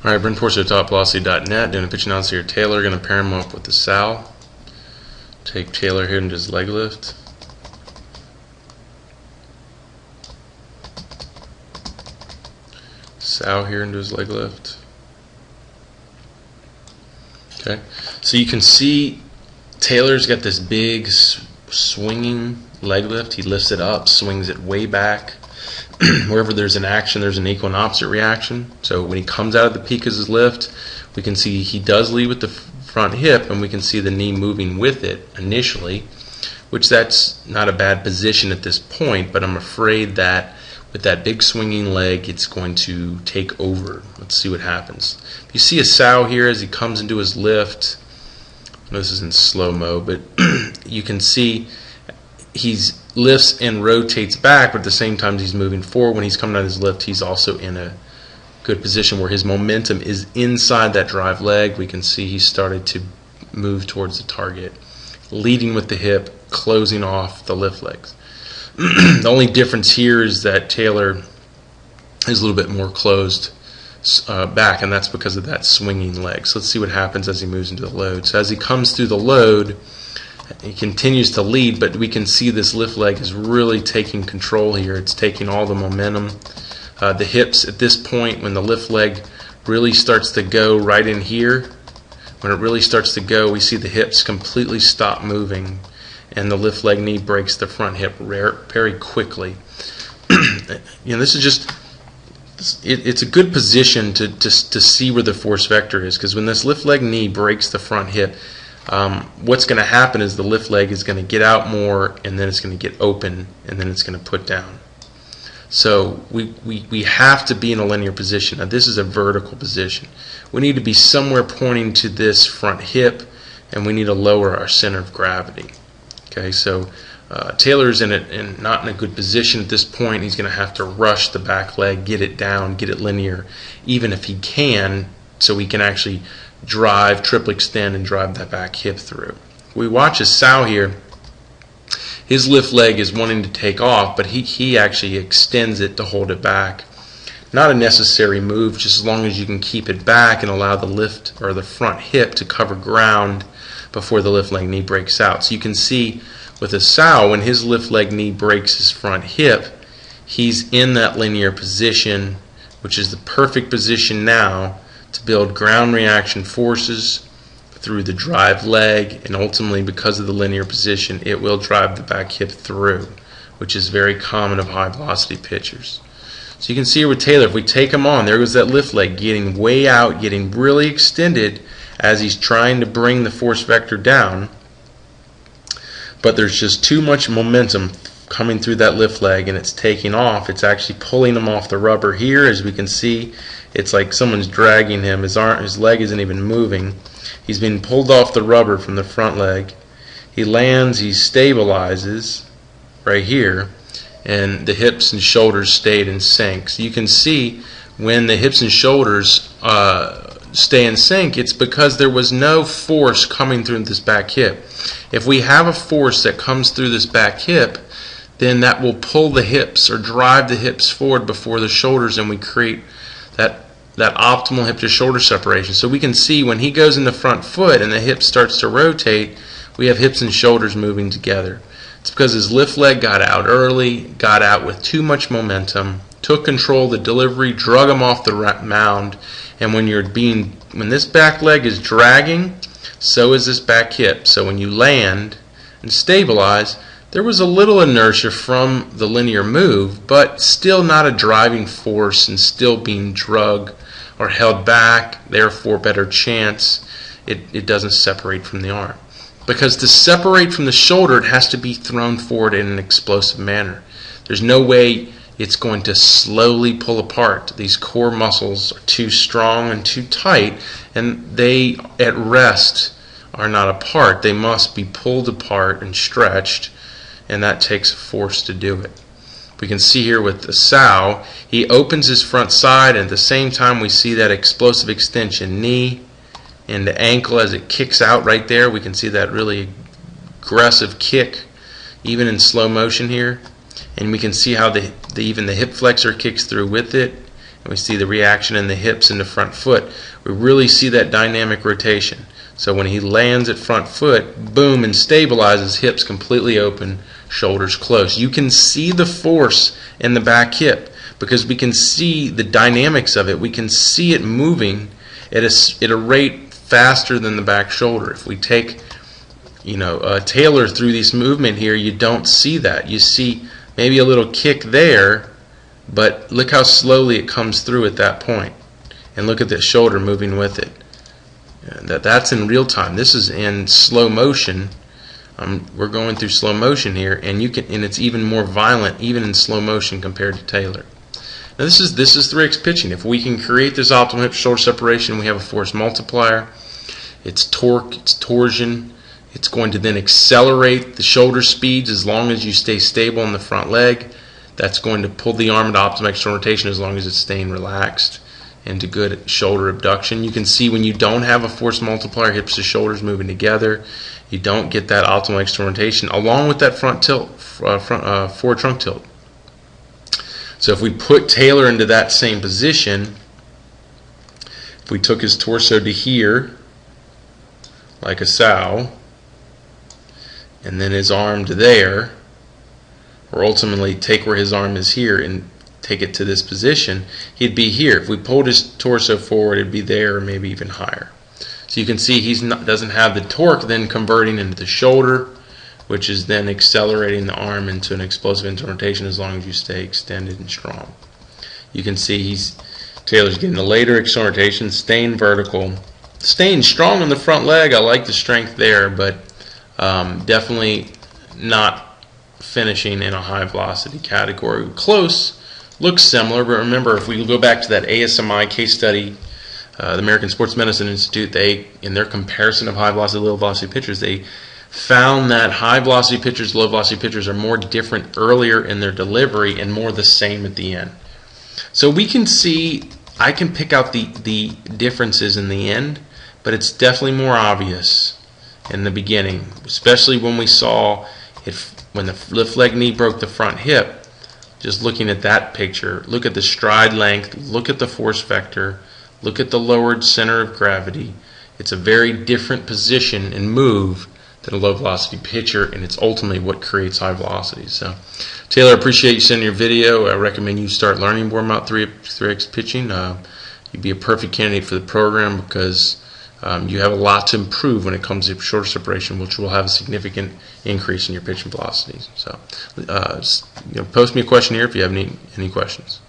Alright, Brent Porcio, topvelocity.net, doing a pitch analysis here. Taylor, going to pair him up with the Sal. Take Taylor here into his leg lift. Sal here into his leg lift. Okay, so you can see Taylor's got this big swinging leg lift. He lifts it up, swings it way back. Wherever there's an action, there's an equal and opposite reaction. So when he comes out of the peak of his lift, we can see he does lead with the front hip, and we can see the knee moving with it initially, which that's not a bad position at this point, but I'm afraid that with that big swinging leg, it's going to take over. Let's see what happens. You see a Sal here as he comes into his lift. I know this is in slow-mo, but you can see he lifts and rotates back, but at the same time he's moving forward. When he's coming out of his lift, he's also in a good position where his momentum is inside that drive leg. We can see he started to move towards the target, leading with the hip, closing off the lift legs. The only difference here is that Taylor is a little bit more closed back, and that's because of that swinging leg. So let's see what happens as he moves into the load. So as he comes through the load, he continues to lead, but we can see this lift leg is really taking control here. It's taking all the momentum. The hips at this point, when the lift leg really starts to go right in here, when it really starts to go, we see the hips completely stop moving, and the lift leg knee breaks the front hip very quickly. This is just, it's a good position to see where the force vector is, because when this lift leg knee breaks the front hip, what's going to happen is the lift leg is going to get out more, and then it's going to get open, and then it's going to put down. So we have to be in a linear position. Now this is a vertical position. We need to be somewhere pointing to this front hip, and we need to lower our center of gravity. Okay, so Taylor's not in a good position at this point. He's going to have to rush the back leg, get it down, get it linear, even if he can, so he can actually drive, triple extend, and drive that back hip through. We watch a Sal here. His lift leg is wanting to take off, but he actually extends it to hold it back. Not a necessary move, just as long as you can keep it back and allow the lift or the front hip to cover ground before the lift leg knee breaks out. So you can see with a Sal, when his lift leg knee breaks his front hip, he's in that linear position, which is the perfect position now to build ground reaction forces through the drive leg, and ultimately, because of the linear position, it will drive the back hip through, which is very common of high velocity pitchers. So you can see here with Taylor, if we take him on, there goes that lift leg getting way out, getting really extended as he's trying to bring the force vector down, but there's just too much momentum coming through that lift leg, and it's taking off. It's actually pulling him off the rubber here. As we can see, it's like someone's dragging him. His leg isn't even moving. He's being pulled off the rubber from the front leg. He lands, he stabilizes right here, and the hips and shoulders stayed in sync. So you can see when the hips and shoulders stay in sync, it's because there was no force coming through this back hip. If we have a force that comes through this back hip, then that will pull the hips or drive the hips forward before the shoulders, and we create that optimal hip to shoulder separation. So we can see when he goes in the front foot and the hip starts to rotate, we have hips and shoulders moving together. It's because his lift leg got out early, got out with too much momentum, took control of the delivery, drug him off the mound, and when this back leg is dragging, so is this back hip. So when you land and stabilize, there was a little inertia from the linear move, but still not a driving force, and still being drugged or held back, therefore better chance it doesn't separate from the arm. Because to separate from the shoulder, it has to be thrown forward in an explosive manner. There's no way it's going to slowly pull apart. These core muscles are too strong and too tight, and they at rest are not apart. They must be pulled apart and stretched, and that takes force to do it. We can see here with the Sal, he opens his front side, and at the same time we see that explosive extension, knee and the ankle as it kicks out right there. We can see that really aggressive kick even in slow motion here, and we can see how even the hip flexor kicks through with it, and we see the reaction in the hips and the front foot, we really see that dynamic rotation. So when he lands at front foot, boom, and stabilizes, hips completely open, shoulders close. You can see the force in the back hip because we can see the dynamics of it. We can see it moving at a rate faster than the back shoulder. If we take Taylor through this movement here, you don't see that. You see maybe a little kick there, but look how slowly it comes through at that point. And look at the shoulder moving with it. That's in real time. This is in slow motion. We're going through slow motion here, and it's even more violent, even in slow motion compared to Taylor. Now this is 3x pitching. If we can create this optimal hip shoulder separation, we have a force multiplier. It's torque, it's torsion. It's going to then accelerate the shoulder speeds as long as you stay stable in the front leg. That's going to pull the arm into optimal external rotation as long as it's staying relaxed into good shoulder abduction. You can see when you don't have a force multiplier, hips to shoulders moving together, you don't get that optimal external rotation along with that front tilt, forward trunk tilt. So if we put Taylor into that same position, if we took his torso to here like a sow, and then his arm to there, or ultimately take where his arm is here and take it to this position, he'd be here. If we pulled his torso forward, it'd be there or maybe even higher. So you can see he doesn't have the torque then converting into the shoulder, which is then accelerating the arm into an explosive internal rotation as long as you stay extended and strong. You can see Taylor's getting the later external rotation, staying vertical, staying strong in the front leg. I like the strength there, but definitely not finishing in a high velocity category. Close, looks similar, but remember, if we go back to that ASMI case study, the American Sports Medicine Institute, in their comparison of high velocity, low velocity pitchers, they found that high velocity pitchers, low velocity pitchers are more different earlier in their delivery and more the same at the end. So we can see, I can pick out the differences in the end, but it's definitely more obvious in the beginning, especially when we saw when the lift leg knee broke the front hip. Just looking at that picture, look at the stride length, look at the force vector, look at the lowered center of gravity. It's a very different position and move than a low velocity pitcher, and it's ultimately what creates high velocities. So Taylor, I appreciate you sending your video. I recommend you start learning more about 3x pitching. You'd be a perfect candidate for the program because you have a lot to improve when it comes to shoulder separation, which will have a significant increase in your pitching velocities. So post me a question here if you have any questions.